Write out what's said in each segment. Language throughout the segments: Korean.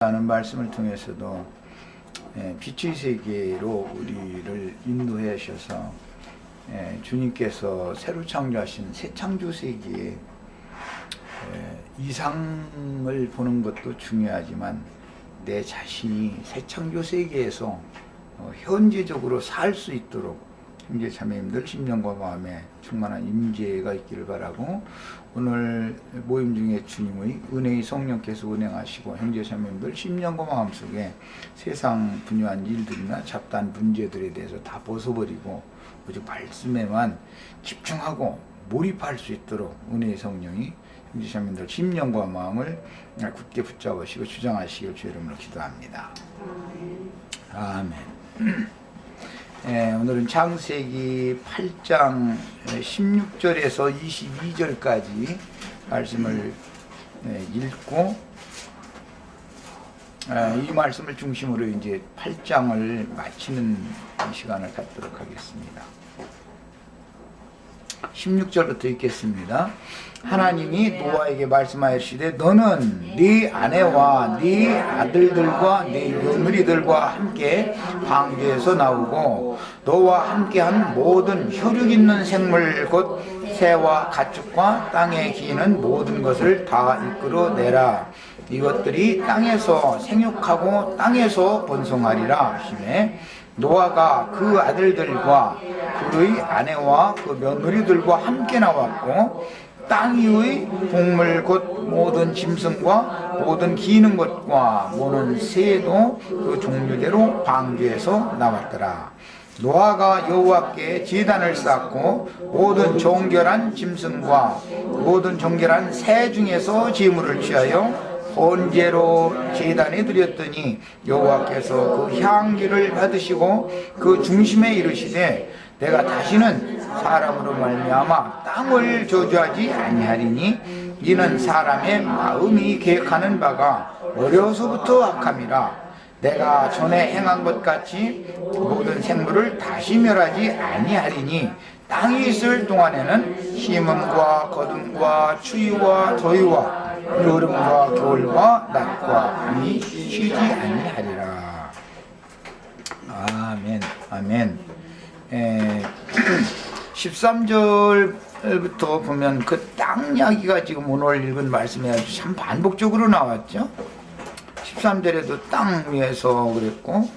하는 말씀을 통해서도 빛의 세계로 우리를 인도해 주셔서 주님께서 새로 창조하신 새 창조 세계에 이상을 보는 것도 중요하지만 내 자신이 새 창조 세계에서 현재적으로 살 수 있도록 형제 자매님들 심령과 마음에 충만한 임재가 있기를 바라고, 오늘 모임 중에 주님의 은혜의 성령께서 운행하시고 형제 자매님들 심령과 마음속에 세상 분유한 일들이나 잡다한 문제들에 대해서 다 벗어버리고 오직 말씀에만 집중하고 몰입할 수 있도록 은혜의 성령이 형제 자매님들 심령과 마음을 굳게 붙잡으시고 주장하시길 주의 이름으로 기도합니다. 아멘. 오늘은 창세기 8장 16절에서 22절까지 말씀을 읽고, 이 말씀을 중심으로 이제 8장을 마치는 시간을 갖도록 하겠습니다. 16절부터 읽겠습니다. 하나님이 노아에게 말씀하시되 너는 네 아내와 네 아들들과 네 며느리들과 함께 방주에서 나오고 너와 함께한 모든 혈육 있는 생물 곧 새와 가축과 땅에 기는 모든 것을 다 이끌어내라. 이것들이 땅에서 생육하고 땅에서 번성하리라 하시매, 노아가 그 아들들과 그의 아내와 그 며느리들과 함께 나왔고 땅 위의 동물 곧 모든 짐승과 모든 기는 것과 모든 새도 그 종류대로 방주에서 나왔더라. 노아가 여호와께 제단을 쌓고 모든 정결한 짐승과 모든 정결한 새 중에서 제물을 취하여 번제로 제단에 드렸더니 여호와께서 그 향기를 받으시고 그 중심에 이르시되 내가 다시는 사람으로 말미암아 땅을 저주하지 아니하리니 이는 사람의 마음이 계획하는 바가 어려서부터 악함이라. 내가 전에 행한 것 같이 모든 생물을 다시 멸하지 아니하리니 땅이 있을 동안에는 심음과 거둠과 추위와 더위와 여름과 겨울과 낮과 밤이 쉬지 아니하리라. 아멘. 아멘. 13절부터 보면 그 땅 이야기가 지금 오늘 읽은 말씀이 아주 참 반복적으로 나왔죠. 13절에도 땅 위에서 그랬고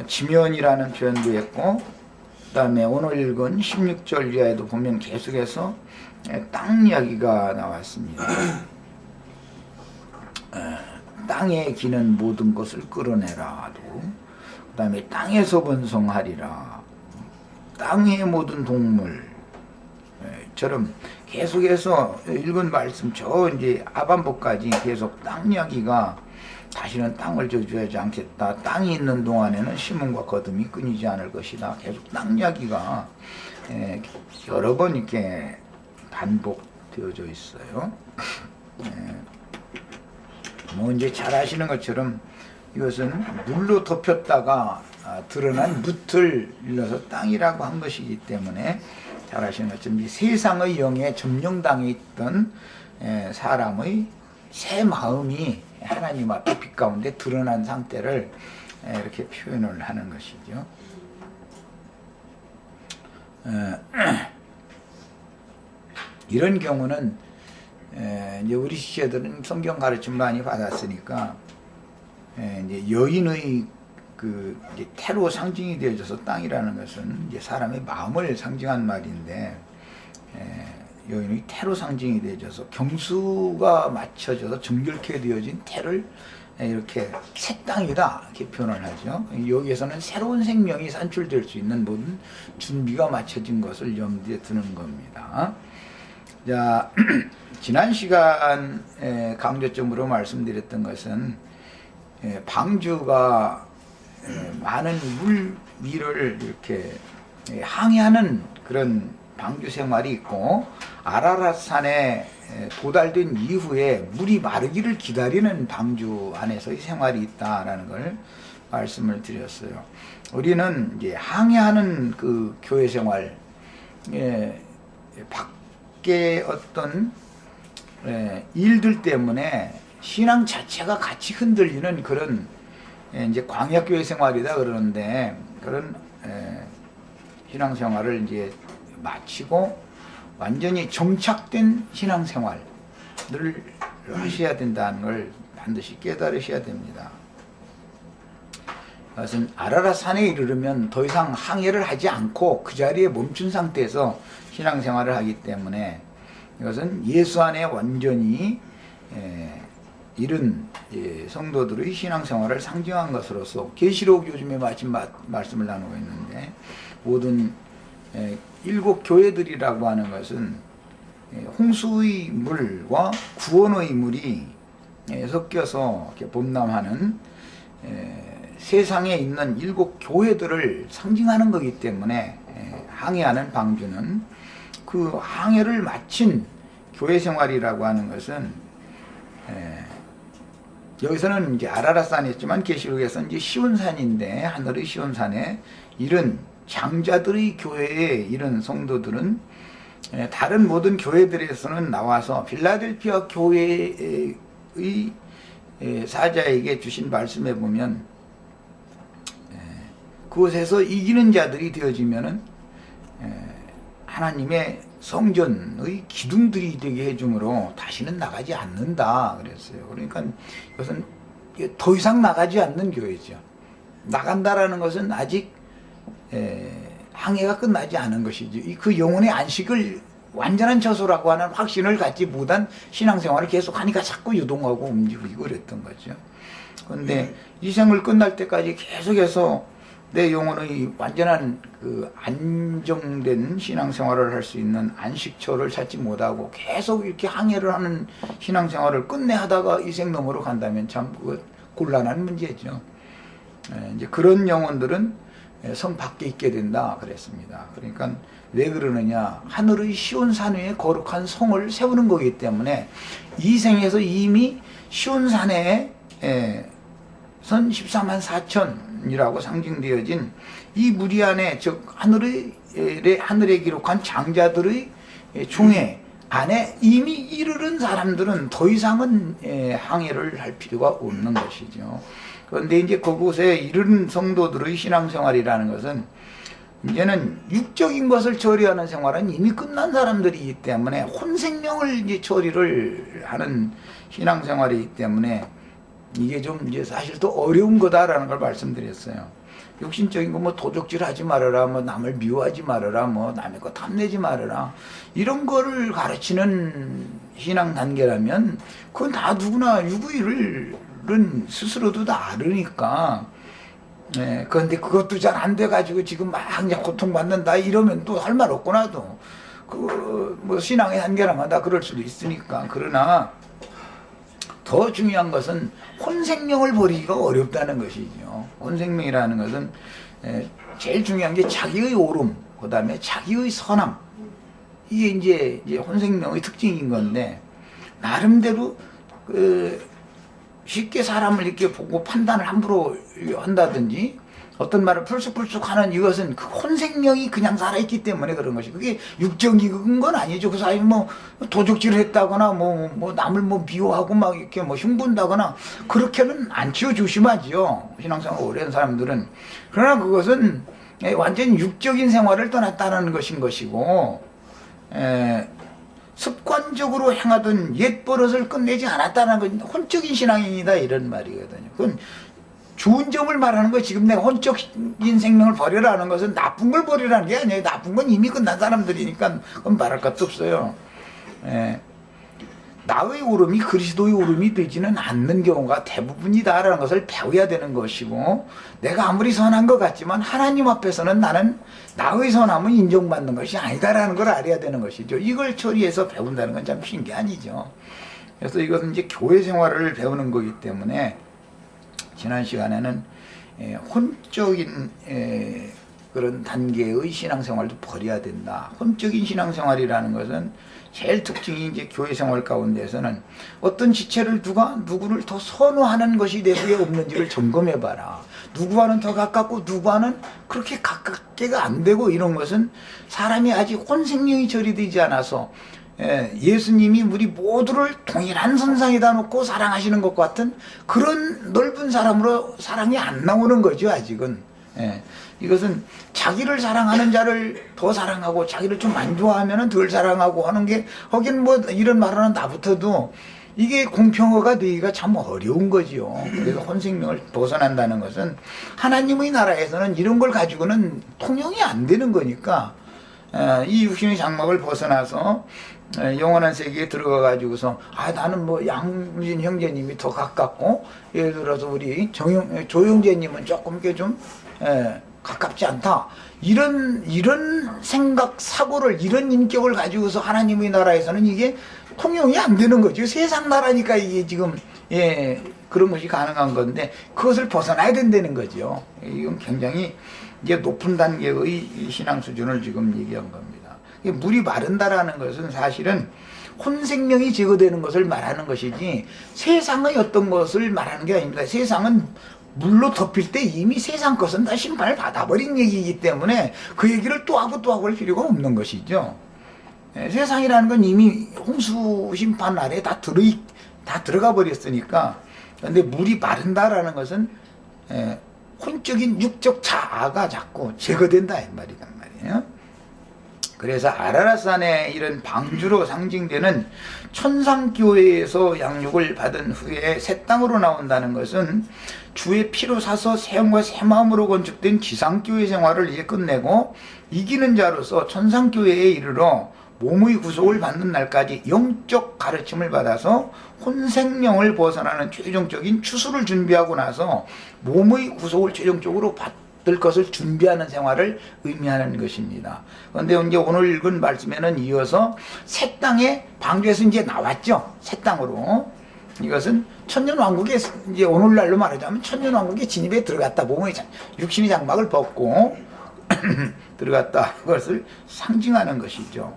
지면이라는 표현도 했고, 그 다음에 오늘 읽은 16절 이하에도 보면 계속해서 땅 이야기가 나왔습니다. 땅에 기는 모든 것을 끌어내라도, 그 다음에 땅에서 번성하리라, 땅의 모든 동물처럼 계속해서 읽은 말씀 저 이제 하반부까지 계속 땅 이야기가, 다시는 땅을 저주하지 않겠다, 땅이 있는 동안에는 심음과 거둠이 끊이지 않을 것이다, 계속 땅 이야기가 여러 번 이렇게 반복되어져 있어요. 뭐 이제 잘 아시는 것처럼 이것은 물로 덮였다가 드러난 뭇을 일러서 땅이라고 한 것이기 때문에, 잘 아시는 것처럼 이 세상의 영에 점령당해 있던 사람의 새 마음이 하나님 앞에 빛 가운데 드러난 상태를 이렇게 표현을 하는 것이죠. 이런 경우는 이제 우리 시체들은 성경 가르침 많이 받았으니까 이제 여인의 이제 태로 상징이 되어져서 땅이라는 것은 이제 사람의 마음을 상징한 말인데, 여인의 태로 상징이 되어져서 경수가 맞춰져서 정결케 되어진 태를 이렇게 새 땅이다 이렇게 표현을 하죠. 여기에서는 새로운 생명이 산출될 수 있는 모든 준비가 맞춰진 것을 염두에 두는 겁니다. 자, 지난 시간 강조점으로 말씀드렸던 것은 방주가 많은 물 위를 이렇게 항해하는 그런 방주 생활이 있고, 아라랏산에 도달된 이후에 물이 마르기를 기다리는 방주 안에서의 생활이 있다라는 걸 말씀을 드렸어요. 우리는 이제 항해하는 그 교회 생활, 밖에 어떤 일들 때문에 신앙 자체가 같이 흔들리는 그런 이제 광야교회 생활이다 그러는데, 그런 신앙생활을 이제 마치고 완전히 정착된 신앙생활을 하셔야 된다는 걸 반드시 깨달으셔야 됩니다. 그것은 아라랏산에 이르르면 더 이상 항해를 하지 않고 그 자리에 멈춘 상태에서 신앙생활을 하기 때문에, 이것은 예수 안에 완전히 이른 성도들의 신앙생활을 상징한 것으로서, 계시록 요즘에 마침 말씀을 나누고 있는데, 모든 7 교회들이라고 하는 것은 홍수의 물과 구원의 물이 섞여서 이렇게 범람하는 세상에 있는 7 교회들을 상징하는 거기 때문에, 항해하는 방주는 그 항해를 마친 교회 생활이라고 하는 것은, 여기서는 이제 아라랏산이었지만 계시록에서는 이제 시온산인데, 하늘의 시온산에 이런 장자들의 교회에 이런 성도들은 다른 모든 교회들에서는 나와서 빌라델피아 교회의 사자에게 주신 말씀에 보면, 그곳에서 이기는 자들이 되어지면은 하나님의 성전의 기둥들이 되게 해주므로 다시는 나가지 않는다 그랬어요. 그러니까 이것은 더 이상 나가지 않는 교회죠. 나간다라는 것은 아직 항해가 끝나지 않은 것이지, 그 영혼의 안식을 완전한 처소라고 하는 확신을 갖지 못한 신앙생활을 계속하니까 자꾸 유동하고 움직이고 그랬던 거죠. 그런데 이 생을 끝날 때까지 계속해서 내 영혼의 완전한 그 안정된 신앙생활을 할 수 있는 안식처를 찾지 못하고 계속 이렇게 항해를 하는 신앙생활을 끝내 하다가 이 생 너머로 간다면 참 그거 곤란한 문제죠. 이제 그런 영혼들은 성 밖에 있게 된다 그랬습니다. 그러니까 왜 그러느냐, 하늘의 시온산 위에 거룩한 성을 세우는 거기 때문에 이 생에서 이미 시온산에 선 14만 4천이라고 상징되어진 이 무리 안에, 즉 하늘에 기록한 장자들의 총회 안에 이미 이르른 사람들은 더 이상은 항해를 할 필요가 없는 것이죠. 그런데 이제 그곳에 이르는 성도들의 신앙생활이라는 것은, 이제는 육적인 것을 처리하는 생활은 이미 끝난 사람들이기 때문에 혼생명을 이제 처리를 하는 신앙생활이기 때문에, 이게 좀 이제 사실 또 어려운 거다라는 걸 말씀드렸어요. 육신적인 거 뭐 도적질 하지 말아라, 뭐 남을 미워하지 말아라, 뭐 남의 거 탐내지 말아라, 이런 거를 가르치는 신앙 단계라면 그건 다 누구나 유구일은 스스로도 다 알으니까. 그런데 그것도 잘 안 돼가지고 지금 막 그냥 고통받는다 이러면 또 할 말 없구나. 또 뭐 신앙의 한계라면 다 그럴 수도 있으니까. 그러나 더 중요한 것은 혼생명을 버리기가 어렵다는 것이죠. 혼생명이라는 것은 제일 중요한 게 자기의 옳음, 그 다음에 자기의 선함, 이게 이제 혼생명의 특징인 건데, 나름대로 쉽게 사람을 이렇게 보고 판단을 함부로 한다든지 어떤 말을 풀쑥풀쑥 하는, 이것은 그 혼생명이 그냥 살아있기 때문에 그런 것이, 그게 육적인 건 아니죠. 그 사람이 뭐 도적질을 했다거나 뭐 남을 뭐 미워하고 막 이렇게 뭐 흉본다거나 그렇게는 않지요. 조심하지요, 신앙생활 오래 한 사람들은. 그러나 그것은 완전히 육적인 생활을 떠났다는 것인 것이고, 습관적으로 행하던 옛 버릇을 끝내지 않았다는 건 혼적인 신앙인이다, 이런 말이거든요. 그건 좋은 점을 말하는 거예요. 지금 내가 혼적인 생명을 버리라는 것은 나쁜 걸 버리라는 게 아니에요. 나쁜 건 이미 끝난 사람들이니까 그건 말할 것도 없어요. 나의 오름이 그리스도의 오름이 되지는 않는 경우가 대부분이다라는 것을 배워야 되는 것이고, 내가 아무리 선한 것 같지만 하나님 앞에서는 나는 나의 선함은 인정받는 것이 아니다라는 걸 알아야 되는 것이죠. 이걸 처리해서 배운다는 건 참 쉬운 게 아니죠. 그래서 이것은 이제 교회 생활을 배우는 거기 때문에, 지난 시간에는 혼적인 그런 단계의 신앙생활도 버려야 된다. 혼적인 신앙생활이라는 것은 제일 특징이 이제 교회 생활 가운데서는 어떤 지체를 누구를 더 선호하는 것이 내부에 없는지를 점검해봐라. 누구와는 더 가깝고 누구와는 그렇게 가깝게가 안 되고, 이런 것은 사람이 아직 혼생명이 처리되지 않아서 예수님이 우리 모두를 동일한 선상에다 놓고 사랑하시는 것 같은 그런 넓은 사람으로 사랑이 안 나오는 거죠, 아직은. 이것은 자기를 사랑하는 자를 더 사랑하고 자기를 좀 안 좋아하면 덜 사랑하고 하는 게, 하긴 뭐 이런 말은 다 붙어도 이게 공평화가 되기가 참 어려운 거지요. 그래서 혼생명을 벗어난다는 것은 하나님의 나라에서는 이런 걸 가지고는 통용이 안 되는 거니까, 이 육신의 장막을 벗어나서 영원한 세계에 들어가 가지고서 나는 뭐 양무진 형제님이 더 가깝고, 예를 들어서 우리 조형제님은 조금 이렇게 좀 가깝지 않다, 이런 생각 사고를, 이런 인격을 가지고서 하나님의 나라에서는 이게 통용이 안 되는 거죠. 세상 나라니까 이게 지금 그런 것이 가능한 건데, 그것을 벗어나야 된다는 거죠. 이건 굉장히 이제 높은 단계의 신앙 수준을 지금 얘기한 겁니다. 물이 마른다라는 것은 사실은 혼생명이 제거되는 것을 말하는 것이지 세상의 어떤 것을 말하는 게 아닙니다. 세상은 물로 덮일 때 이미 세상 것은 다 심판을 받아버린 얘기이기 때문에 그 얘기를 또 하고 또 하고 할 필요가 없는 것이죠. 세상이라는 건 이미 홍수 심판 아래에 다 들어가 버렸으니까. 그런데 물이 마른다라는 것은 혼적인 육적 자아가 자꾸 제거된다 이 말이란 말이에요. 그래서 아라랏산의 이런 방주로 상징되는 천상교회에서 양육을 받은 후에 새 땅으로 나온다는 것은 주의 피로 사서 새 영과 새 마음으로 건축된 지상교회 생활을 이제 끝내고 이기는 자로서 천상교회에 이르러 몸의 구속을 받는 날까지 영적 가르침을 받아서 혼생명을 벗어나는 최종적인 추수를 준비하고 나서 몸의 구속을 최종적으로 받을 것을 준비하는 생활을 의미하는 것입니다. 그런데 이제 오늘 읽은 말씀에는 이어서 새 땅의 방주에서 이제 나왔죠. 새 땅으로. 이것은 천년왕국에, 이제 오늘날로 말하자면 천년왕국의 진입에 들어갔다. 몸의 육신의 장막을 벗고 들어갔다. 그것을 상징하는 것이죠.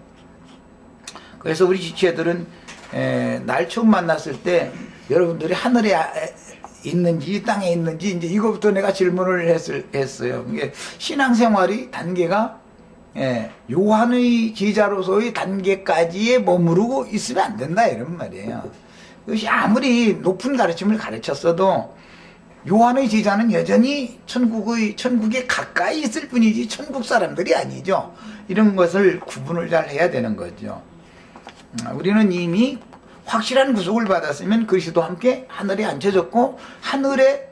그래서 우리 지체들은 날 처음 만났을 때 여러분들이 하늘에 있는지 땅에 있는지 이제 이거부터 내가 질문을 했어요. 이게 신앙생활이 단계가 요한의 제자로서의 단계까지에 머무르고 있으면 안 된다 이런 말이에요. 그것이 아무리 높은 가르침을 가르쳤어도 요한의 제자는 여전히 천국에 가까이 있을 뿐이지 천국 사람들이 아니죠. 이런 것을 구분을 잘 해야 되는 거죠. 우리는 이미 확실한 구속을 받았으면 그리스도와 함께 하늘에 앉혀졌고 하늘에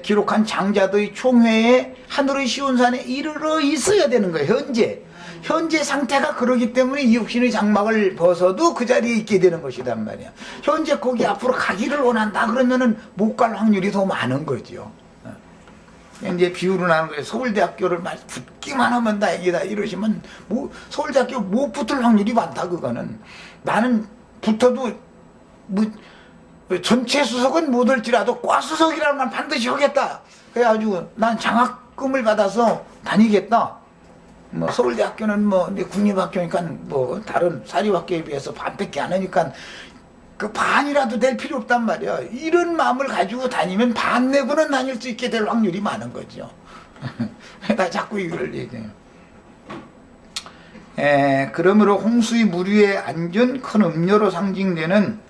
기록한 장자들의 총회에 하늘의 시온산에 이르러 있어야 되는 거예요. 현재 상태가 그러기 때문에 이 육신의 장막을 벗어도 그 자리에 있게 되는 것이란 말이야. 현재 거기 앞으로 가기를 원한다 그러면은 못 갈 확률이 더 많은 거죠. 이제 비유를 하는 거예요. 서울대학교를 붙기만 하면 다행이다 이러시면 뭐 서울대학교 못 붙을 확률이 많다. 그거는 나는 붙어도 뭐 전체 수석은 못 할지라도 과수석이라는 건 반드시 하겠다. 그래가지고 난 장학금을 받아서 다니겠다. 뭐 서울대학교는 뭐 국립학교니까 뭐 다른 사립학교에 비해서 반밖에 안 하니까 그 반이라도 될 필요 없단 말이야. 이런 마음을 가지고 다니면 반 내고는 다닐 수 있게 될 확률이 많은 거죠. 나 자꾸 이걸 얘기해요. 그러므로 홍수의 물 위에 앉은 큰 음료로 상징되는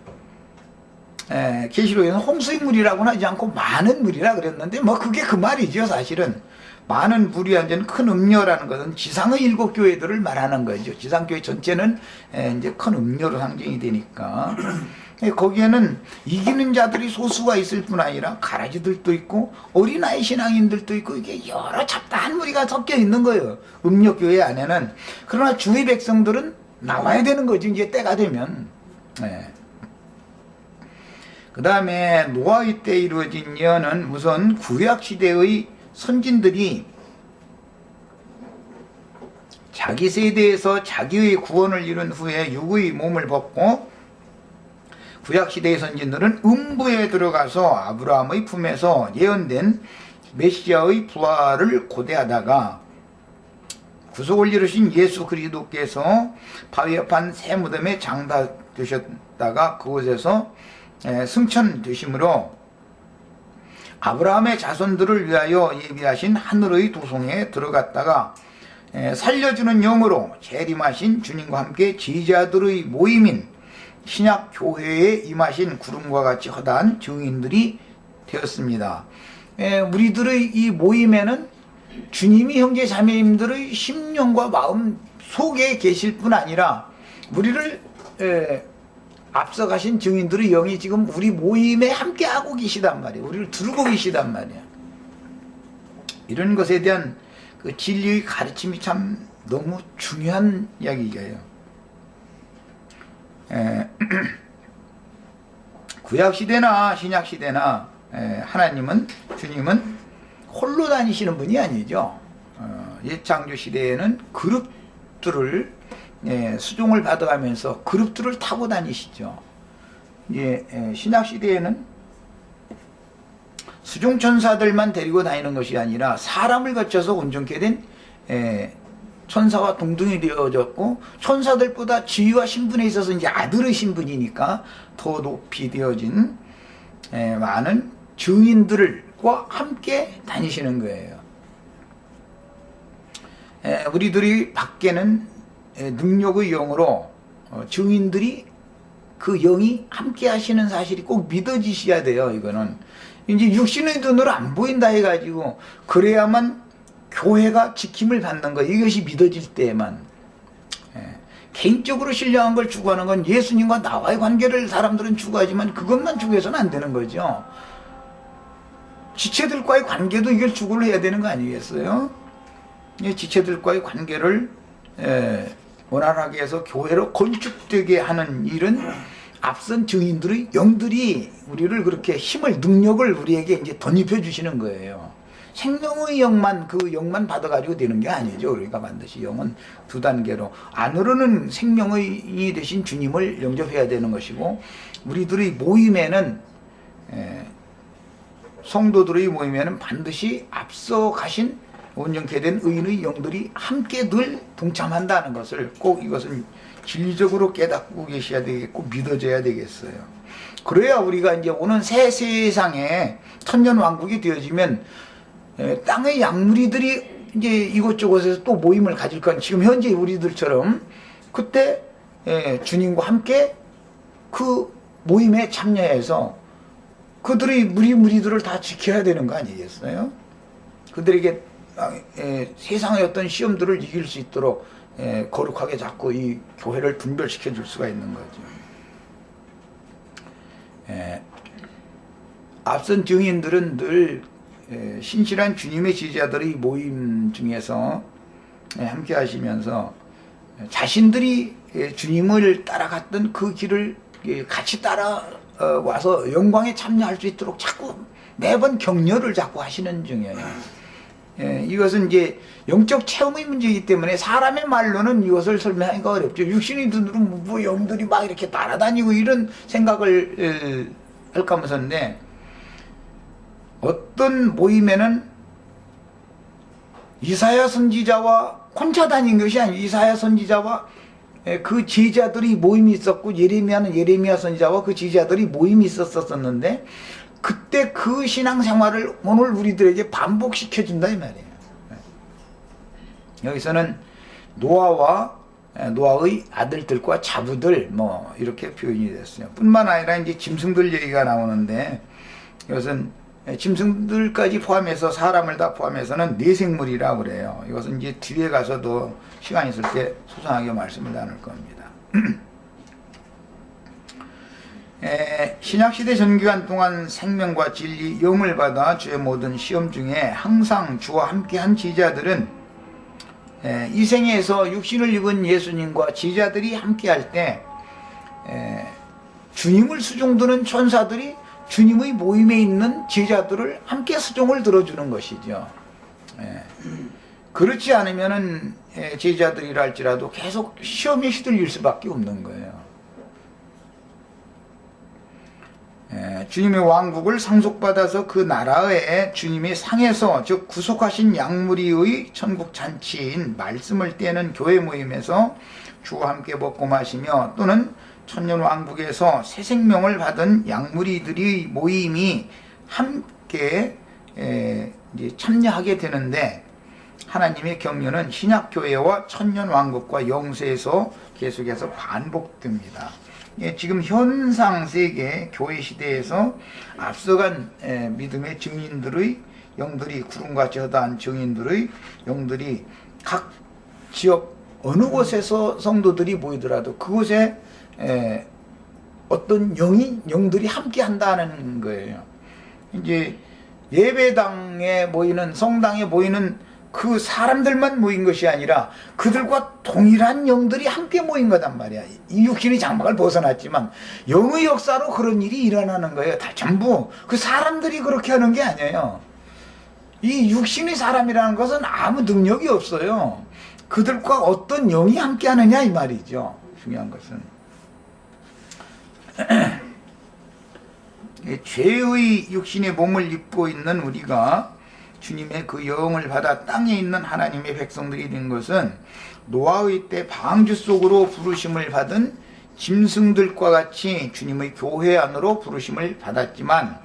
계시록에는 홍수의 물이라고는 하지 않고 많은 물이라 그랬는데 뭐 그게 그 말이죠. 사실은 많은 물이 앉은 큰 음료라는 것은 지상의 7교회들을 말하는 거죠. 지상교회 전체는 이제 큰 음료로 상징이 되니까 거기에는 이기는 자들이 소수가 있을 뿐 아니라 가라지들도 있고 어린아이 신앙인들도 있고 이게 여러 잡다한 무리가 섞여 있는 거예요. 음료교회 안에는. 그러나 주의 백성들은 나와야 되는 거지 이제 때가 되면. 그 다음에 노아의 때 이루어진 예언은 우선 구약시대의 선진들이 자기 세대에서 자기의 구원을 이룬 후에 육의 몸을 벗고 구약시대의 선진들은 음부에 들어가서 아브라함의 품에서 예언된 메시아의 부활을 고대하다가 구속을 이루신 예수 그리스도께서 바위 옆한 새 무덤에 장사되셨다가 그곳에서 승천되심으로 아브라함의 자손들을 위하여 예비하신 하늘의 도성에 들어갔다가 살려주는 영으로 재림하신 주님과 함께 제자들의 모임인 신약 교회에 임하신 구름과 같이 허다한 증인들이 되었습니다. 우리들의 이 모임에는 주님이 형제 자매님들의 심령과 마음 속에 계실 뿐 아니라 우리를 앞서가신 증인들의 영이 지금 우리 모임에 함께하고 계시단 말이에요. 우리를 들고 계시단 말이에요. 이런 것에 대한 그 진리의 가르침이 참 너무 중요한 이야기예요. 구약시대나 신약시대나 하나님은, 주님은 홀로 다니시는 분이 아니죠. 옛창조 시대에는 그룹들을 수종을 받아가면서 그룹들을 타고 다니시죠. 신약 시대에는 수종 천사들만 데리고 다니는 것이 아니라 사람을 거쳐서 온전케 된 천사와 동등이 되어졌고, 천사들보다 지위와 신분에 있어서 이제 아들의 신분이니까 더 높이 되어진 많은 증인들과 함께 다니시는 거예요. 우리들이 밖에는 능력의 영으로 증인들이 그 영이 함께 하시는 사실이 꼭 믿어지셔야 돼요. 이거는 이제 육신의 눈으로 안 보인다 해가지고 그래야만 교회가 지킴을 받는 거, 이것이 믿어질 때에만. 개인적으로 신령한 걸 추구하는 건 예수님과 나와의 관계를 사람들은 추구하지만 그것만 추구해서는 안 되는 거죠. 지체들과의 관계도 이걸 추구를 해야 되는 거 아니겠어요? 지체들과의 관계를 원활하게 해서 교회로 건축되게 하는 일은 앞선 증인들의 영들이 우리를 그렇게 힘을, 능력을 우리에게 이제 덧입혀 주시는 거예요. 생명의 영만, 그 영만 받아가지고 되는 게 아니죠. 우리가 반드시 영은 두 단계로, 안으로는 생명의 대신 주님을 영접해야 되는 것이고, 우리들의 모임에는, 성도들의 모임에는 반드시 앞서 가신 온전케 된 의인의 영들이 함께 늘 동참한다는 것을 꼭, 이것은 진리적으로 깨닫고 계셔야 되겠고 믿어져야 되겠어요. 그래야 우리가 이제 오는 새 세상에 천년 왕국이 되어지면 땅의 양무리들이 이제 이곳저곳에서 또 모임을 가질 건, 지금 현재 우리들처럼 그때 주님과 함께 그 모임에 참여해서 그들의 무리들을 다 지켜야 되는 거 아니겠어요? 그들에게 세상의 어떤 시험들을 이길 수 있도록 거룩하게 자꾸 이 교회를 분별시켜 줄 수가 있는 거죠. 앞선 증인들은 늘 신실한 주님의 제자들의 모임 중에서 함께 하시면서 자신들이 주님을 따라갔던 그 길을 같이 따라와서 영광에 참여할 수 있도록 자꾸 매번 격려를 자꾸 하시는 중이에요. 이것은 이제 영적 체험의 문제이기 때문에 사람의 말로는 이것을 설명하기가 어렵죠. 육신의 눈으로 뭐 영들이 막 이렇게 따라다니고 이런 생각을 할까 하면서인데, 어떤 모임에는 이사야 선지자와 혼자 다닌 것이 아니고 이사야 선지자와 그 제자들이 모임이 있었고, 예레미야는 예레미야 선지자와 그 제자들이 모임이 있었었는데, 그때 그 신앙생활을 오늘 우리들에게 반복시켜 준다 이 말이에요. 여기서는 노아의 아들들과 자부들 뭐 이렇게 표현이 됐어요. 뿐만 아니라 이제 짐승들 얘기가 나오는데, 이것은 짐승들까지 포함해서 사람을 다 포함해서는 내생물이라고 그래요. 이것은 이제 뒤에 가서도 시간 있을 때 소상하게 말씀을 나눌 겁니다. 신약시대 전기간 동안 생명과 진리, 영을 받아 주의 모든 시험 중에 항상 주와 함께한 제자들은 이 생에서 육신을 입은 예수님과 제자들이 함께할 때 주님을 수종드는 천사들이 주님의 모임에 있는 제자들을 함께 수종을 들어주는 것이죠. 그렇지 않으면은 제자들이라 할지라도 계속 시험에 휘둘릴 수밖에 없는 거예요. 주님의 왕국을 상속받아서 그 나라에 주님의 상에서, 즉 구속하신 양무리의 천국 잔치인 말씀을 떼는 교회 모임에서 주와 함께 먹고 마시며, 또는 천년 왕국에서 새 생명을 받은 양무리들의 모임이 함께 이제 참여하게 되는데, 하나님의 경륜은 신약교회와 천년왕국과 영세에서 계속해서 반복됩니다. 예, 지금 현상 세계 교회 시대에서 앞서간 믿음의 증인들의 영들이 구름같이 허다한 증인들의 영들이 각 지역 어느 곳에서 성도들이 모이더라도 그곳에 어떤 영들이 함께 한다는 거예요. 이제 예배당에 모이는, 성당에 모이는 그 사람들만 모인 것이 아니라 그들과 동일한 영들이 함께 모인 거단 말이야. 이 육신의 장막을 벗어났지만 영의 역사로 그런 일이 일어나는 거예요. 다 전부 그 사람들이 그렇게 하는 게 아니에요. 이 육신의 사람이라는 것은 아무 능력이 없어요. 그들과 어떤 영이 함께 하느냐 이 말이죠. 중요한 것은 죄의 육신의 몸을 입고 있는 우리가 주님의 그 영을 받아 땅에 있는 하나님의 백성들이 된 것은 노아의 때 방주 속으로 부르심을 받은 짐승들과 같이 주님의 교회 안으로 부르심을 받았지만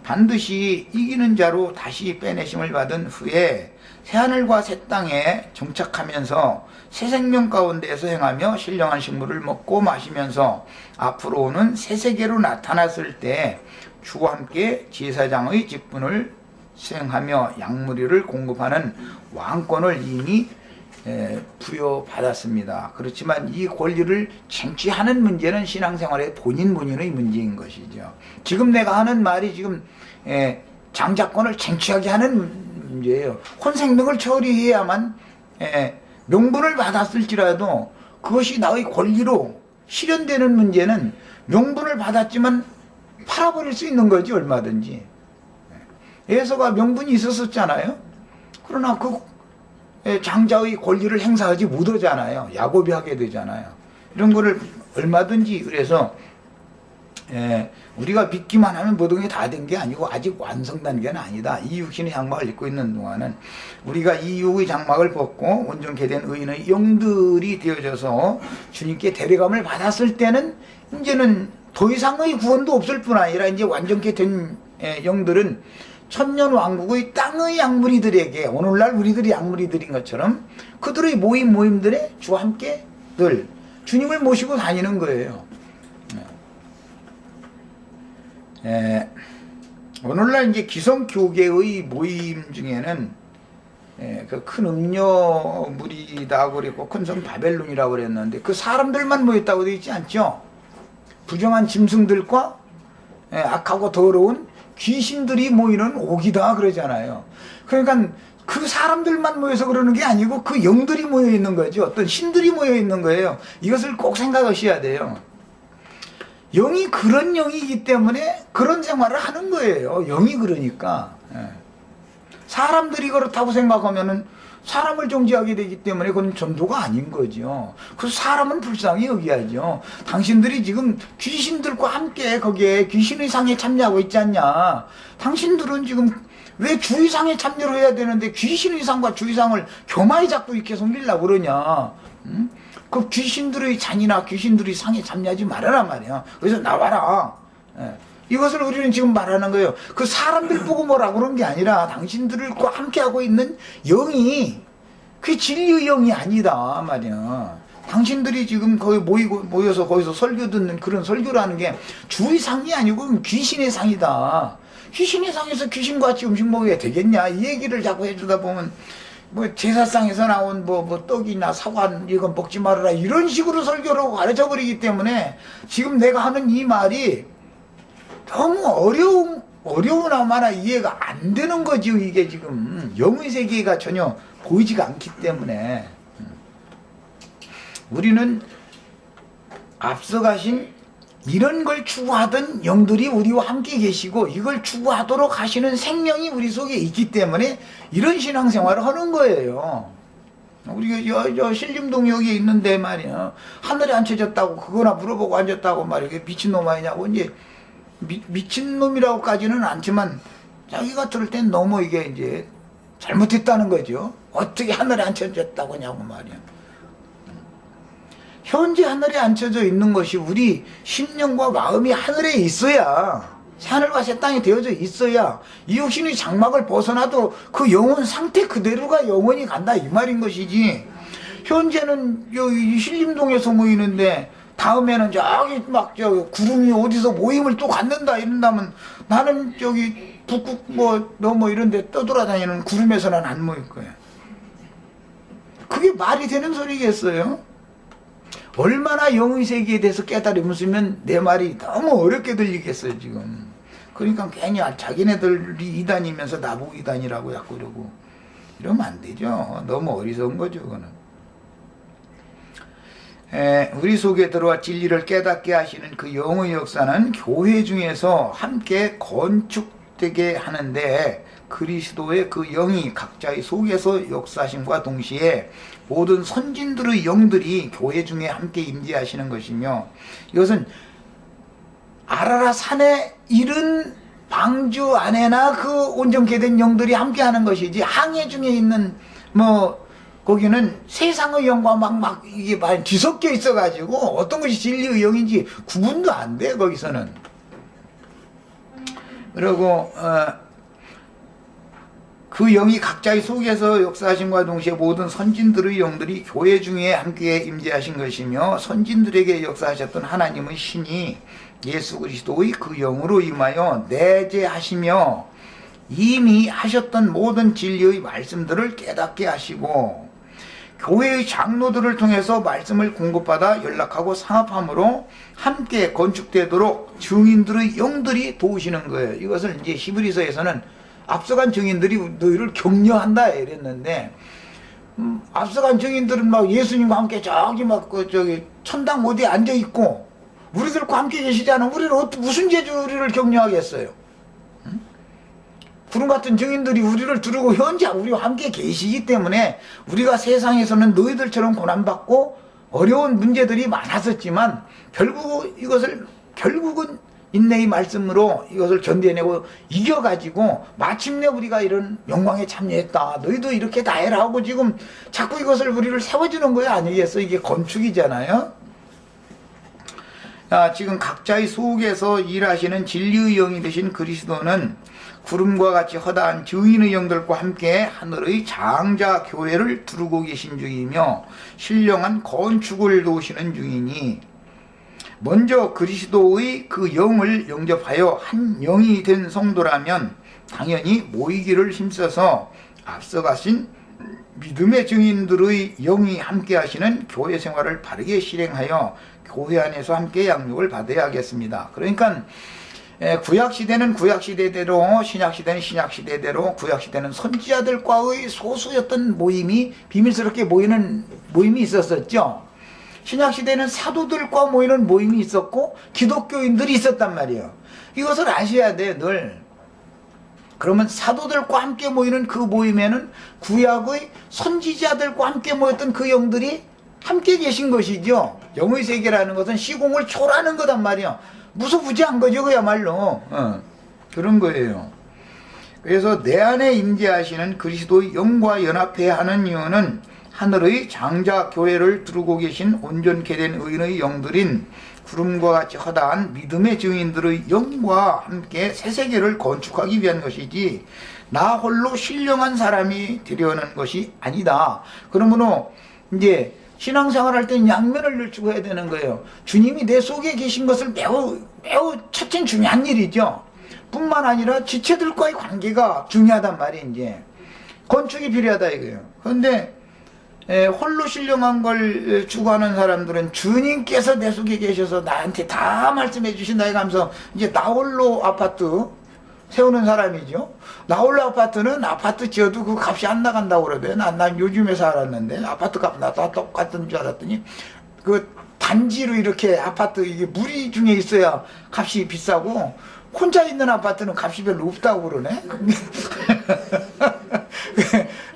반드시 이기는 자로 다시 빼내심을 받은 후에 새하늘과 새 땅에 정착하면서 새 생명 가운데에서 행하며 신령한 식물을 먹고 마시면서 앞으로 오는 새 세계로 나타났을 때 주와 함께 제사장의 직분을 수행하며 양무리를 공급하는 왕권을 이미 부여받았습니다. 그렇지만 이 권리를 쟁취하는 문제는 신앙생활의 본인의 문제인 것이죠. 지금 내가 하는 말이 지금 장자권을 쟁취하게 하는 문제예요. 혼생명을 처리해야만 명분을 받았을지라도 그것이 나의 권리로 실현되는 문제는 명분을 받았지만 팔아버릴 수 있는 거지 얼마든지. 에서가 명분이 있었잖아요. 그러나 그 장자의 권리를 행사하지 못하잖아요. 야곱이 하게 되잖아요. 이런 거를 얼마든지. 그래서 우리가 믿기만 하면 모든 게 다 된 게 아니고 아직 완성 단계는 아니다. 이 육신의 장막을 입고 있는 동안은 우리가 이 육의 장막을 벗고 온전케 된 의인의 영들이 되어져서 주님께 대리감을 받았을 때는 이제는 더 이상의 구원도 없을 뿐 아니라 이제 완전케 된 영들은 천년 왕국의 땅의 양무리들에게 오늘날 우리들이 양무리들인 것처럼 그들의 모임들에 주와 함께 늘 주님을 모시고 다니는 거예요. 오늘날 이제 기성교계의 모임 중에는 그 큰 음녀 무리다고 그랬고 큰 성 바벨론이라고 그랬는데 그 사람들만 모였다고 되어 있지 않죠? 부정한 짐승들과 악하고 더러운 귀신들이 모이는 옥이다 그러잖아요. 그러니까 그 사람들만 모여서 그러는 게 아니고 그 영들이 모여 있는 거죠. 어떤 신들이 모여 있는 거예요. 이것을 꼭 생각하셔야 돼요. 영이 그런 영이기 때문에 그런 생활을 하는 거예요. 영이 그러니까. 사람들이 그렇다고 생각하면은 사람을 정죄하게 되기 때문에 그건 전도가 아닌 거죠. 그래서 사람은 불쌍히 여겨야죠. 당신들이 지금 귀신들과 함께 거기에 귀신의 상에 참여하고 있지 않냐. 당신들은 지금 왜 주의상에 참여를 해야 되는데 귀신의 상과 주의상을 교만히 자꾸 이렇게 섬기려고 그러냐. 그 귀신들의 잔이나 귀신들의 상에 참여하지 말아라 말이야. 그래서 나와라. 이것을 우리는 지금 말하는 거예요. 그 사람들 보고 뭐라고 그런 게 아니라 당신들과 함께하고 있는 영이 그 진리의 영이 아니다 말이야. 당신들이 지금 거기 모여서 거기서 설교 듣는 그런 설교라는 게 주의 상이 아니고 귀신의 상이다. 귀신의 상에서 귀신같이 음식 먹어야 되겠냐 이 얘기를 자꾸 해주다 보면 뭐 제사상에서 나온 뭐 떡이나 사과 이건 먹지 말아라 이런 식으로 설교를 가르쳐 버리기 때문에 지금 내가 하는 이 말이 너무 어려우나마나 이해가 안 되는 거지. 이게 지금 영의 세계가 전혀 보이지가 않기 때문에 우리는 앞서 가신 이런 걸 추구하던 영들이 우리와 함께 계시고 이걸 추구하도록 하시는 생명이 우리 속에 있기 때문에 이런 신앙생활을 하는 거예요. 우리가 신림동 여기에 있는데 말이야 하늘에 앉혀졌다고 그거나 물어보고 앉았다고 말이야 미친놈 아니냐고 이제 미친놈이라고까지는 않지만 자기가 들을 땐 너무 이게 이제 잘못했다는 거죠. 어떻게 하늘에 앉혀졌다고 하냐고 말이야. 현재 하늘에 앉혀져 있는 것이 우리 심령과 마음이 하늘에 있어야 새하늘과 새 땅이 되어져 있어야 이 육신의 장막을 벗어나도 그 영혼 상태 그대로가 영원히 간다 이 말인 것이지. 현재는 여기 신림동에서 모이는데 다음에는 저기 막 구름이 어디서 모임을 또 갖는다 이런다면 나는 저기 북극 너 이런데 떠돌아다니는 구름에서는 안 모일 거야. 그게 말이 되는 소리겠어요? 얼마나 영의 세계에 대해서 깨달으면 내 말이 너무 어렵게 들리겠어요 지금. 그러니까 괜히 자기네들이 이단이면서 나보고 이단이라고 자꾸 그러고 이러면 안 되죠. 너무 어리석은 거죠 그거는. 우리 속에 들어와 진리를 깨닫게 하시는 그 영의 역사는 교회 중에서 함께 건축되게 하는데 그리스도의 그 영이 각자의 속에서 역사하심과 동시에 모든 선진들의 영들이 교회 중에 함께 임재하시는 것이며, 이것은 아라라 산에 이른 방주 안에나 그 온전케 된 영들이 함께 하는 것이지, 항해 중에 있는 거기는 세상의 영과 막 이게 많이 뒤섞여 있어가지고 어떤 것이 진리의 영인지 구분도 안 돼 거기서는. 그리고 그 영이 각자의 속에서 역사하심과 동시에 모든 선진들의 영들이 교회 중에 함께 임재하신 것이며, 선진들에게 역사하셨던 하나님의 신이 예수 그리스도의 그 영으로 임하여 내재하시며 이미 하셨던 모든 진리의 말씀들을 깨닫게 하시고, 교회의 장로들을 통해서 말씀을 공급받아 연락하고 상합함으로 함께 건축되도록 증인들의 영들이 도우시는 거예요. 이것을 이제 히브리서에서는 앞서간 증인들이 너희를 격려한다 이랬는데, 앞서간 증인들은 막 예수님과 함께 저기 천당 어디에 앉아 있고 우리들과 함께 계시지 않으면 우리를 무슨 죄로 우리를 격려하겠어요? 구름 같은 증인들이 우리를 두르고 현재 우리와 함께 계시기 때문에 우리가 세상에서는 너희들처럼 고난받고 어려운 문제들이 많았었지만 결국은 인내의 말씀으로 이것을 견뎌내고 이겨가지고 마침내 우리가 이런 영광에 참여했다. 너희도 이렇게 다 해라 하고 지금 자꾸 이것을 우리를 세워주는 거야 아니겠어? 이게 건축이잖아요. 지금 각자의 속에서 일하시는 진리의 영이 되신 그리스도는 구름과 같이 허다한 증인의 영들과 함께 하늘의 장자 교회를 두르고 계신 중이며 신령한 건축을 도우시는 중이니, 먼저 그리스도의 그 영을 영접하여 한 영이 된 성도라면 당연히 모이기를 힘써서 앞서가신 믿음의 증인들의 영이 함께 하시는 교회 생활을 바르게 실행하여 교회 안에서 함께 양육을 받아야 하겠습니다. 그러니까 구약시대는 구약시대대로, 신약시대는 신약시대대로, 구약시대는 선지자들과의 소수였던 모임이 비밀스럽게 모이는 모임이 있었었죠. 신약시대는 사도들과 모이는 모임이 있었고 기독교인들이 있었단 말이에요. 이것을 아셔야 돼요 늘. 그러면 사도들과 함께 모이는 그 모임에는 구약의 선지자들과 함께 모였던 그 영들이 함께 계신 것이죠. 영의 세계라는 것은 시공을 초월하는 거단 말이에요. 무소부지한 거죠 그야말로. 그런 거예요. 그래서 내 안에 임재하시는 그리스도의 영과 연합해야 하는 이유는 하늘의 장자 교회를 두르고 계신 온전케 된 의인의 영들인 구름과 같이 허다한 믿음의 증인들의 영과 함께 새 세계를 건축하기 위한 것이지 나 홀로 신령한 사람이 되려는 것이 아니다. 그러므로 이제 신앙생활할 때는 양면을 열추고 해야 되는 거예요. 주님이 내 속에 계신 것을 매우 첫째 중요한 일이죠. 뿐만 아니라 지체들과의 관계가 중요하단 말이에요. 이제 건축이 필요하다 이거예요. 그런데 홀로 신령한 걸 추구하는 사람들은 주님께서 내 속에 계셔서 나한테 다 말씀해 주신다 이러면서 이제 나홀로 아파트 세우는 사람이죠. 나홀로 아파트는 아파트 지어도 그 값이 안 나간다고 그러대. 난 요즘에 살았는데 아파트 값 나도 똑같은 줄 알았더니 그 단지로 이렇게 아파트 이게 무리 중에 있어야 값이 비싸고 혼자 있는 아파트는 값이 별로 없다고 그러네.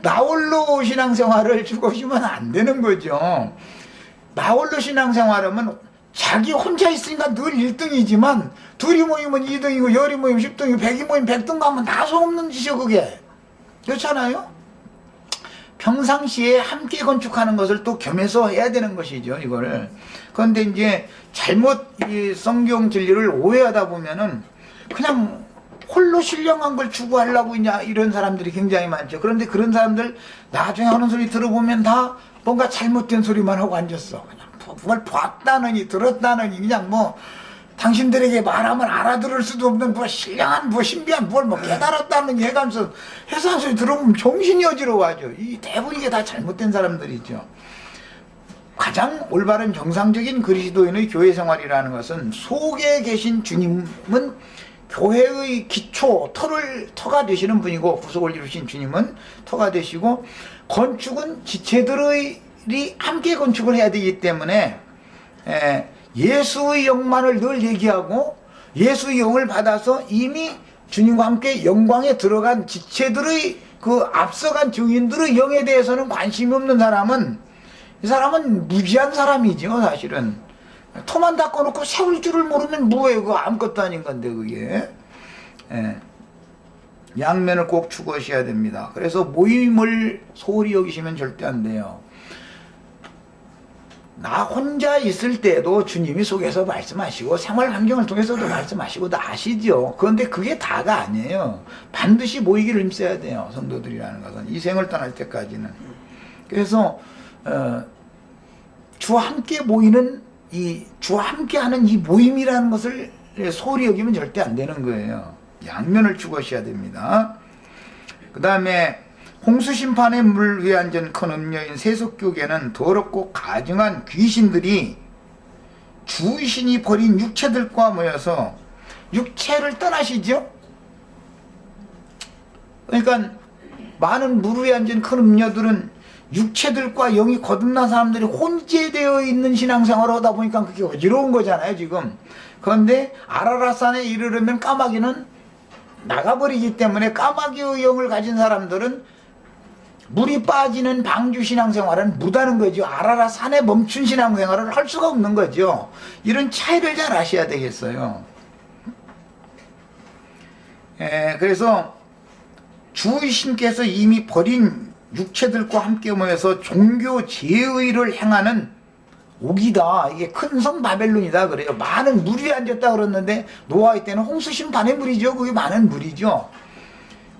나홀로 신앙생활을 죽으시면 안 되는 거죠. 나홀로 신앙생활하면 자기 혼자 있으니까 늘 1등이지만 둘이 모이면 2등이고 열이 모이면 10등이고 100이 모이면 100등 가면 다 소없는 짓이요 그게. 그렇잖아요. 평상시에 함께 건축하는 것을 또 겸해서 해야 되는 것이죠 이거를. 그런데 이제 잘못 이 성경 진리를 오해하다 보면은 그냥 홀로 신령한 걸 추구하려고 이런 사람들이 굉장히 많죠. 그런데 그런 사람들 나중에 하는 소리 들어보면 다 뭔가 잘못된 소리만 하고 앉았어. 그냥 뭘 봤다느니 들었다느니 그냥 뭐 당신들에게 말하면 알아들을 수도 없는 뭐 신령한 뭐 신비한 뭘 뭐 깨달았다느니 해가면서 해서 한 소리 들어보면 정신이 어지러워하죠. 이 대부분 이게 다 잘못된 사람들이죠. 가장 올바른 정상적인 그리스도인의 교회 생활이라는 것은 속에 계신 주님은 교회의 기초, 터가 되시는 분이고, 구속을 이루신 주님은 터가 되시고, 건축은 지체들이 함께 건축을 해야 되기 때문에 예수의 영만을 늘 얘기하고 예수의 영을 받아서 이미 주님과 함께 영광에 들어간 지체들의 그 앞서간 증인들의 영에 대해서는 관심이 없는 사람은, 이 사람은 무지한 사람이죠. 사실은 토만 닦아놓고 세울 줄을 모르면 뭐예요? 그거 아무것도 아닌 건데 그게. 양면을 꼭 추구하셔야 됩니다. 그래서 모임을 소홀히 여기시면 절대 안 돼요. 나 혼자 있을 때도 주님이 속에서 말씀하시고 생활 환경을 통해서도 말씀하시고 다 아시죠. 그런데 그게 다가 아니에요. 반드시 모이기를 힘써야 돼요. 성도들이라는 것은 이 생을 떠날 때까지는. 그래서 주와 함께 모이는 주와 함께 하는 이 모임이라는 것을 소홀히 여기면 절대 안 되는 거예요. 양면을 추구하셔야 됩니다. 그 다음에 홍수심판의 물 위에 앉은 큰 음녀인 세속교계는 더럽고 가증한 귀신들이 주신이 버린 육체들과 모여서 육체를 떠나시죠. 그러니까 많은 물 위에 앉은 큰 음녀들은 육체들과 영이 거듭난 사람들이 혼재되어 있는 신앙생활을 하다 보니까 그게 어지러운 거잖아요 지금. 그런데 아라라산에 이르려면 까마귀는 나가버리기 때문에 까마귀의 영을 가진 사람들은 물이 빠지는 방주 신앙생활은 못하는 거죠. 아라라산에 멈춘 신앙생활을 할 수가 없는 거죠. 이런 차이를 잘 아셔야 되겠어요. 그래서 주이신께서 이미 버린 육체들과 함께 모여서 종교 제의를 행하는 옥이다. 이게 큰 성 바벨론이다 그래요. 많은 물 위에 앉았다 그랬는데 노아의 때는 홍수 심판의 물이죠. 그게 많은 물이죠.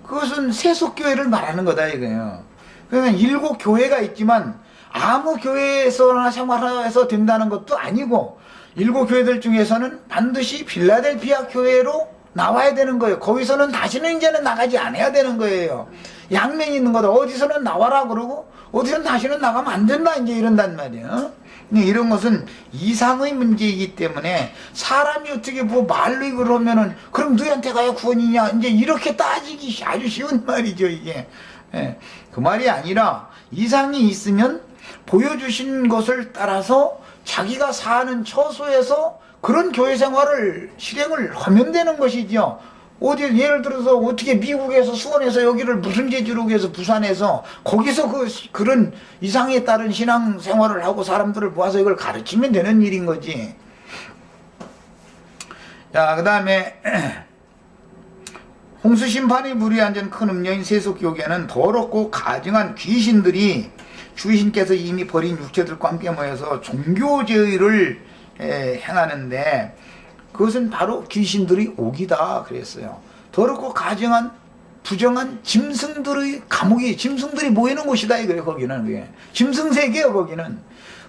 그것은 세속교회를 말하는 거다 이거예요. 그러면 7 교회가 있지만 아무 교회에서나 생활해서 된다는 것도 아니고 7 교회들 중에서는 반드시 빌라델피아 교회로 나와야 되는 거예요. 거기서는 다시는 이제는 나가지 않아야 되는 거예요. 양면이 있는 거다. 어디서는 나와라 그러고 어디서는 다시는 나가면 안 된다 이제 이런단 말이에요. 이런 것은 이상의 문제이기 때문에 사람이 어떻게 뭐 말로 그러면은 그럼 너희한테 가야 구원이냐 이제 이렇게 따지기 아주 쉬운 말이죠 이게. 그 말이 아니라 이상이 있으면 보여주신 것을 따라서 자기가 사는 처소에서 그런 교회 생활을 실행을 하면 되는 것이죠. 어디 예를 들어서 어떻게 미국에서 수원에서 여기를 무슨 제주로 해서 부산에서 거기서 그런 이상에 따른 신앙 생활을 하고 사람들을 모아서 이걸 가르치면 되는 일인 거지. 자, 그 다음에 홍수심판의 물이 앉은 큰 음녀인 세속교계는 더럽고 가증한 귀신들이 주신께서 이미 버린 육체들과 함께 모여서 종교제의를 행하는데 그것은 바로 귀신들의 옥이다 그랬어요. 더럽고 가증한 부정한 짐승들의 감옥이 짐승들이 모이는 곳이다 이거예요. 거기는 그게 짐승세계예요. 거기는.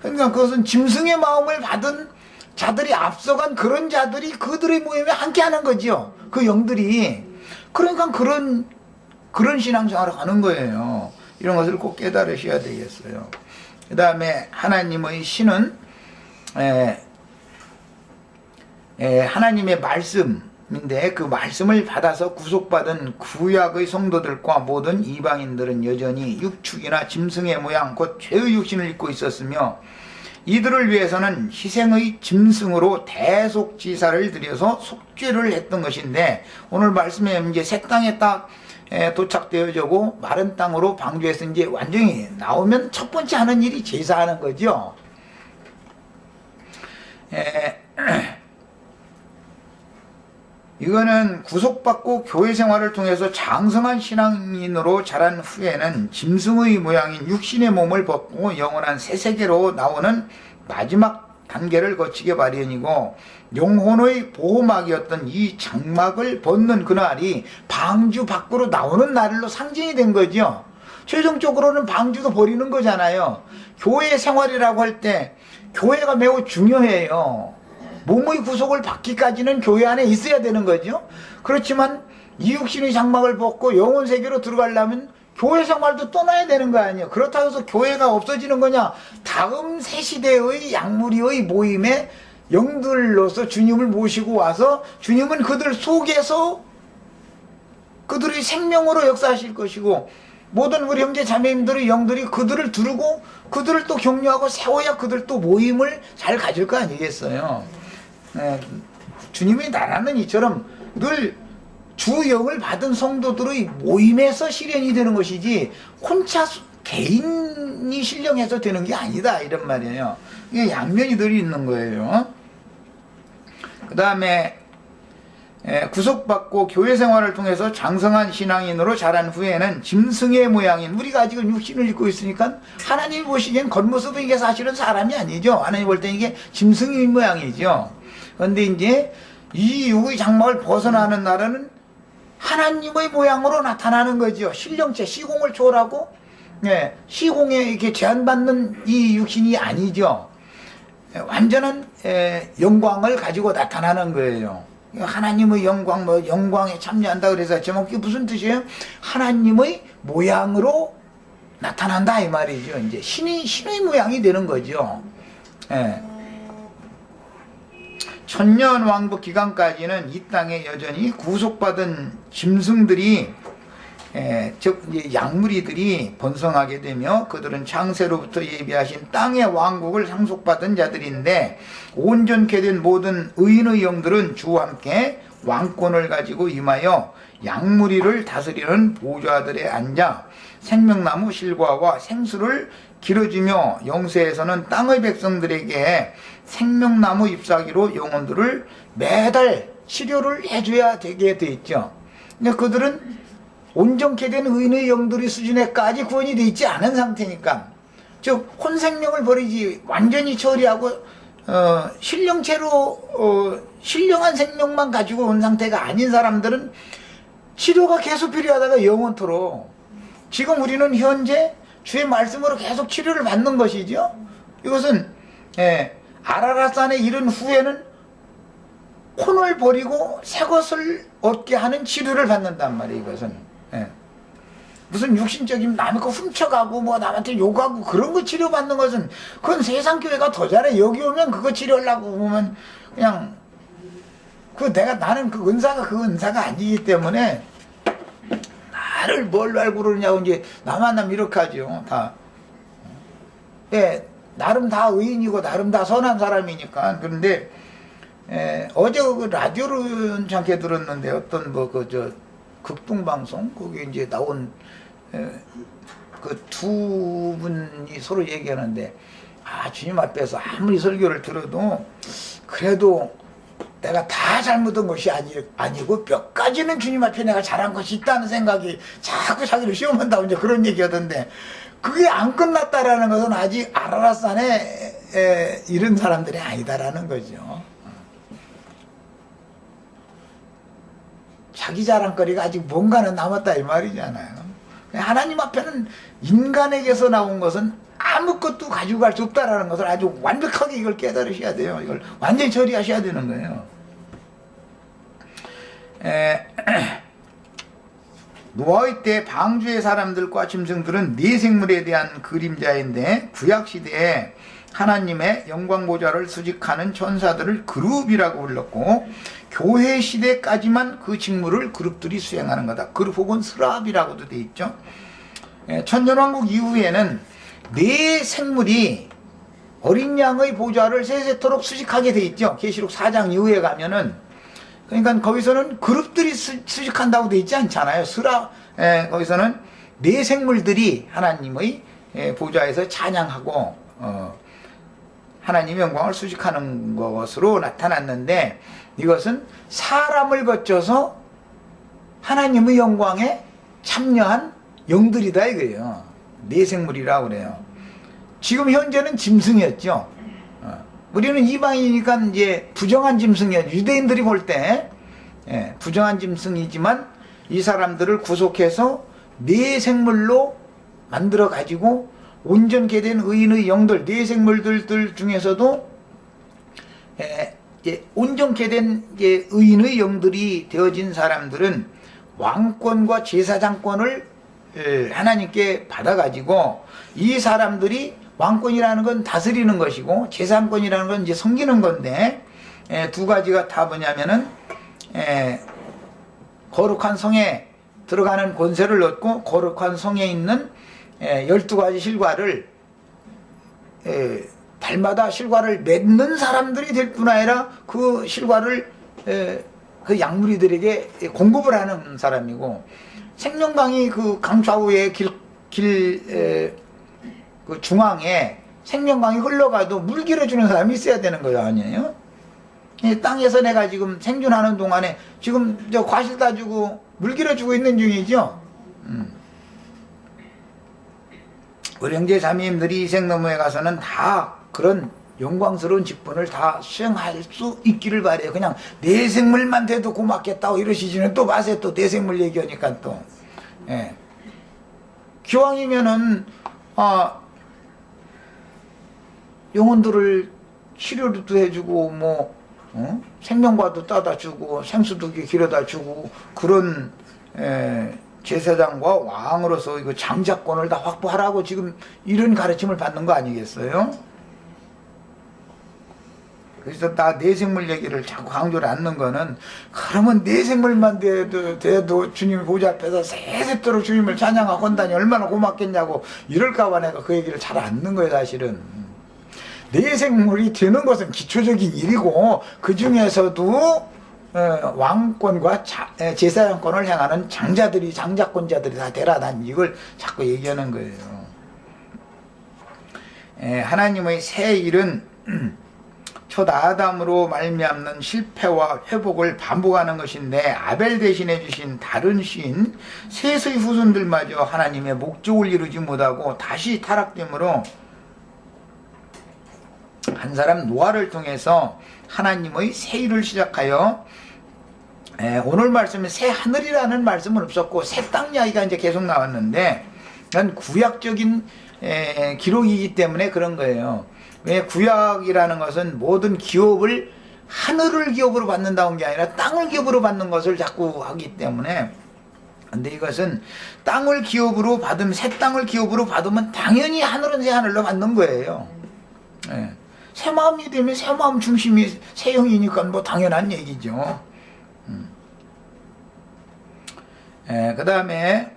그러니까 그것은 짐승의 마음을 받은 자들이 앞서간 그런 자들이 그들의 모임에 함께하는 거죠. 그 영들이. 그러니까 그런 신앙생활을 하는 거예요. 이런 것을 꼭 깨달으셔야 되겠어요. 그 다음에 하나님의 신은 하나님의 말씀인데 그 말씀을 받아서 구속받은 구약의 성도들과 모든 이방인들은 여전히 육축이나 짐승의 모양 곧 죄의 육신을 입고 있었으며 이들을 위해서는 희생의 짐승으로 대속지사를 드려서 속죄를 했던 것인데 오늘 말씀에 이제 새 땅에 딱 도착되어지고 마른 땅으로 방주해서 이제 완전히 나오면 첫 번째 하는 일이 제사하는 거죠. 이거는 구속받고 교회 생활을 통해서 장성한 신앙인으로 자란 후에는 짐승의 모양인 육신의 몸을 벗고 영원한 새 세계로 나오는 마지막 단계를 거치게 마련이고 영혼의 보호막이었던 이 장막을 벗는 그날이 방주 밖으로 나오는 날로 상징이 된 거죠. 최종적으로는 방주도 버리는 거잖아요. 교회 생활이라고 할 때 교회가 매우 중요해요. 몸의 구속을 받기까지는 교회 안에 있어야 되는 거죠. 그렇지만 이 육신의 장막을 벗고 영혼 세계로 들어가려면 교회 생활도 떠나야 되는 거 아니에요. 그렇다고 해서 교회가 없어지는 거냐? 다음 새 시대의 양무리의 모임에 영들로서 주님을 모시고 와서 주님은 그들 속에서 그들의 생명으로 역사하실 것이고 모든 우리 형제 자매님들의 영들이 그들을 두르고 그들을 또 격려하고 세워야 그들 또 모임을 잘 가질 거 아니겠어요. 주님의 나라는 이처럼 늘 주영을 받은 성도들의 모임에서 실현이 되는 것이지 혼자 개인이 실령해서 되는 게 아니다 이런 말이에요. 이게 양면이 늘 있는 거예요. 그 다음에 구속받고 교회 생활을 통해서 장성한 신앙인으로 자란 후에는 짐승의 모양인, 우리가 아직은 육신을 입고 있으니까 하나님이 보시기엔 겉모습은 이게 사실은 사람이 아니죠. 하나님 볼 때 이게 짐승의 모양이죠. 그런데 이제 이 육의 장막을 벗어나는 날은 하나님의 모양으로 나타나는 거죠. 신령체, 시공을 초월하고 시공에 이렇게 제한받는 이 육신이 아니죠. 완전한 영광을 가지고 나타나는 거예요. 하나님의 영광, 영광에 참여한다 그래서 제목이 무슨 뜻이에요? 하나님의 모양으로 나타난다 이 말이죠. 이제 신의 모양이 되는 거죠. 천년 왕국 기간까지는 이 땅에 여전히 구속받은 짐승들이 즉 이제 양무리들이 번성하게 되며 그들은 창세로부터 예비하신 땅의 왕국을 상속받은 자들인데 온전케 된 모든 의인의 영들은 주와 함께 왕권을 가지고 임하여 양무리를 다스리는 보좌들에 앉아 생명나무 실과와 생수를 길어주며 영세에서는 땅의 백성들에게 생명나무 잎사귀로 영혼들을 매달 치료를 해줘야 되게 돼 있죠. 근데 그들은 온전케 된 의인의 영들의 수준에까지 구원이 되어 있지 않은 상태니까, 즉 혼생명을 버리지 완전히 처리하고 신령체로 신령한 생명만 가지고 온 상태가 아닌 사람들은 치료가 계속 필요하다가 영원토록, 지금 우리는 현재 주의 말씀으로 계속 치료를 받는 것이죠. 이것은 아라랏산에 이른 후에는 혼을 버리고 새 것을 얻게 하는 치료를 받는단 말이에요. 이것은 무슨 육신적인 남의 거 훔쳐가고 뭐 남한테 욕하고 그런 거 치료받는 것은 그건 세상 교회가 더 잘해. 여기 오면 그거 치료하려고 보면 그냥 나는 그 은사가 아니기 때문에 나를 뭘 알고 그러냐고 이제 나만 하면 이렇게 하죠. 다 나름 다 의인이고 나름 다 선한 사람이니까. 그런데 어제 그 라디오를 잠깐 들었는데 어떤 극동방송 거기 이제 나온 그 두 분이 서로 얘기하는데, 주님 앞에서 아무리 설교를 들어도 그래도 내가 다 잘못한 것이 아니고 몇 가지는 주님 앞에 내가 잘한 것이 있다는 생각이 자꾸 자기를 시험한다고 이제 그런 얘기 하던데, 그게 안 끝났다라는 것은 아직 아라랏산에 이런 사람들이 아니다라는 거죠. 자기 자랑거리가 아직 뭔가는 남았다 이 말이잖아요. 하나님 앞에는 인간에게서 나온 것은 아무것도 가지고 갈 수 없다라는 것을 아주 완벽하게 이걸 깨달으셔야 돼요. 이걸 완전히 처리하셔야 되는 거예요. 노아의 때 방주의 사람들과 짐승들은 네 생물에 대한 그림자인데, 구약시대에 하나님의 영광보좌를 수직하는 천사들을 그룹이라고 불렀고, 교회 시대까지만 그 직무를 그룹들이 수행하는 거다. 그룹 혹은 스랍이라고도 돼 있죠. 천년왕국 이후에는 네 생물이 어린 양의 보좌를 세세토록 수직하게 돼 있죠. 계시록 4장 이후에 가면은. 그러니까 거기서는 그룹들이 수직한다고 돼 있지 않잖아요. 거기서는 네 생물들이 하나님의 보좌에서 찬양하고 하나님의 영광을 수직하는 것으로 나타났는데, 이것은 사람을 거쳐서 하나님의 영광에 참여한 영들이다 이거예요. 네 생물이라고 그래요. 지금 현재는 짐승이었죠. 우리는 이방이니까 이제 부정한 짐승이에요. 유대인들이 볼 때 부정한 짐승이지만 이 사람들을 구속해서 네 생물로 만들어 가지고 온전케 된 의인의 영들, 네 생물들 중에서도 온전케 된 의인의 영들이 되어진 사람들은 왕권과 제사장권을 하나님께 받아가지고 이 사람들이 왕권이라는 건 다스리는 것이고 제사장권이라는 건 이제 섬기는 건데 두 가지가 다 뭐냐면은 거룩한 성에 들어가는 권세를 얻고 거룩한 성에 있는 12가지 실과를 달마다 실과를 맺는 사람들이 될 뿐 아니라 그 실과를 그 양무리들에게 공급을 하는 사람이고 생명강이 그 강 좌우의 그 중앙에 생명강이 흘러가도 물 길어주는 사람이 있어야 되는 거예요, 아니에요? 이 땅에서 내가 지금 생존하는 동안에 지금 저 과실 따주고 물 길어주고 있는 중이죠. 우리 형제 자매님들이 이생너머에 가서는 다 그런 영광스러운 직분을 다 수행할 수 있기를 바래요. 그냥 내 생물만 돼도 고맙겠다고 이러시지는 또 마세요. 또 내 생물 얘기하니까 또. 기왕이면은 영혼들을 치료도 해주고 뭐 생명과도 따다 주고 생수도 길어다 주고 그런 제사장과 왕으로서 이거 장자권을 다 확보하라고 지금 이런 가르침을 받는 거 아니겠어요? 그래서 다 내생물 얘기를 자꾸 강조를 않는 거는 그러면 내생물만 돼도 주님 보좌 앞에서 세세토록 주님을 찬양하고 한다니 얼마나 고맙겠냐고 이럴까 봐 내가 그 얘기를 잘 않는 거예요. 사실은 내생물이 되는 것은 기초적인 일이고 그 중에서도 왕권과 제사장권을 행하는 장자들이 장자권자들이 다 되라. 난 이걸 자꾸 얘기하는 거예요. 하나님의 새 일은 첫 아담으로 말미암는 실패와 회복을 반복하는 것인데 아벨 대신해 주신 다른 신 셋의 후손들마저 하나님의 목적을 이루지 못하고 다시 타락됨으로 한 사람 노아를 통해서 하나님의 새 일을 시작하여 오늘 말씀에 새 하늘이라는 말씀은 없었고 새 땅 이야기가 이제 계속 나왔는데 그건 구약적인 기록이기 때문에 그런 거예요. 왜 구약이라는 것은 모든 기업을 하늘을 기업으로 받는다는 게 아니라 땅을 기업으로 받는 것을 자꾸 하기 때문에 근데 이것은 땅을 기업으로 받으면 새 땅을 기업으로 받으면 당연히 하늘은 새 하늘로 받는 거예요. 새 마음이 되면 새 마음 중심이 새 영이니까 뭐 당연한 얘기죠. 그 다음에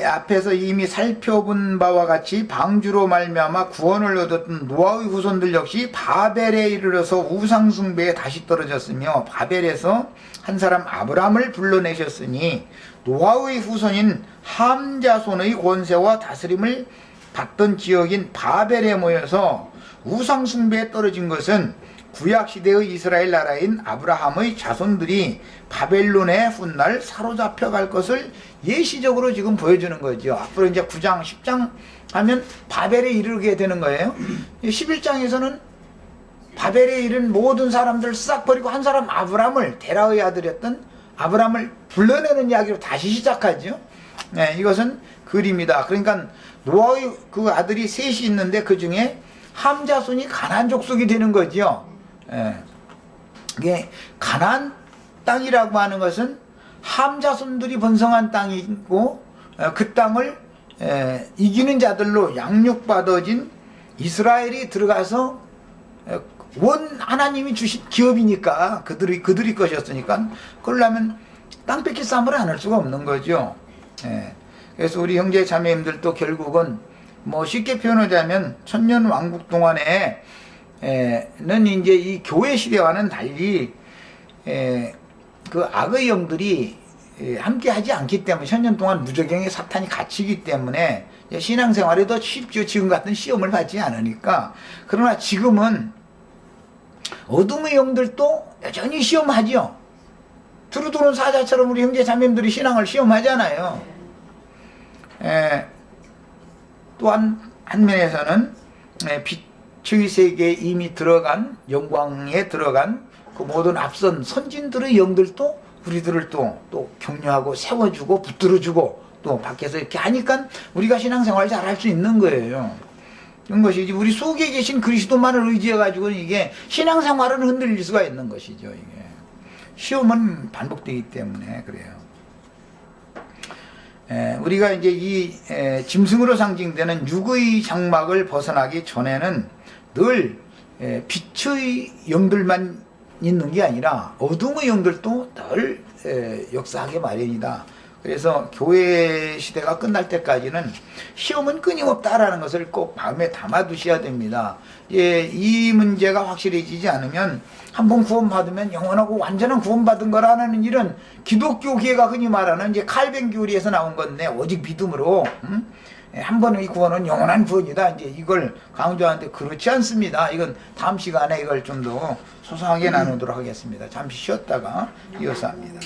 앞에서 이미 살펴본 바와 같이 방주로 말미암아 구원을 얻었던 노아의 후손들 역시 바벨에 이르러서 우상 숭배에 다시 떨어졌으며 바벨에서 한 사람 아브람을 불러내셨으니 노아의 후손인 함 자손의 권세와 다스림을 받던 지역인 바벨에 모여서 우상 숭배에 떨어진 것은 구약시대의 이스라엘 나라인 아브라함의 자손들이 바벨론에 훗날 사로잡혀 갈 것을 예시적으로 지금 보여주는 거죠. 앞으로 이제 9장, 10장 하면 바벨에 이르게 되는 거예요. 11장에서는 바벨에 이른 모든 사람들 싹 버리고 한 사람 아브라함을 데라의 아들이었던 아브라함을 불러내는 이야기로 다시 시작하죠. 이것은 그림이다. 그러니까 노아의 그 아들이 셋이 있는데 그 중에 함 자손이 가나안 족속이 되는 거죠. 이게 가나안 땅이라고 하는 것은 함 자손들이 번성한 땅이고 그 땅을 이기는 자들로 양육받아진 이스라엘이 들어가서 원 하나님이 주신 기업이니까 그들이 것이었으니까 그러려면 땅 뺏기 싸움을 안 할 수가 없는 거죠. 그래서 우리 형제 자매님들도 결국은 뭐 쉽게 표현하자면 천년 왕국 동안에 는 이제 이 교회 시대와는 달리 그 악의 영들이 함께 하지 않기 때문에 천년 동안 무적경의 사탄이 갇히기 때문에 신앙생활이 더 쉽죠. 지금 같은 시험을 받지 않으니까. 그러나 지금은 어둠의 영들도 여전히 시험하죠. 두루두루 사자처럼 우리 형제 자매님들이 신앙을 시험하잖아요. 또한 한 면에서는 빛의 세계에 이미 들어간 영광에 들어간 그 모든 앞선 선진들의 영들도 우리들을 또 격려하고 세워주고 붙들어주고 또 밖에서 이렇게 하니까 우리가 신앙생활 잘 할 수 있는 거예요. 그런 것이지 우리 속에 계신 그리스도만을 의지해 가지고는 이게 신앙생활은 흔들릴 수가 있는 것이죠. 이게 시험은 반복되기 때문에 그래요. 우리가 이제 이 짐승으로 상징되는 육의 장막을 벗어나기 전에는 늘 빛의 영들만 있는 게 아니라 어둠의 영들도 늘 역사하게 마련이다. 그래서 교회 시대가 끝날 때까지는 시험은 끊임없다라는 것을 꼭 마음에 담아두셔야 됩니다. 이 문제가 확실해지지 않으면 한번 구원받으면 영원하고 완전한 구원받은 거라는 이런 기독교계가 흔히 말하는 이제 칼뱅 교리에서 나온 건데 오직 믿음으로 한 번의 구원은 영원한 구원이다. 이제 이걸 강조하는데 그렇지 않습니다. 이건 다음 시간에 이걸 좀 더 소소하게 나누도록 하겠습니다. 잠시 쉬었다가 이어서 합니다.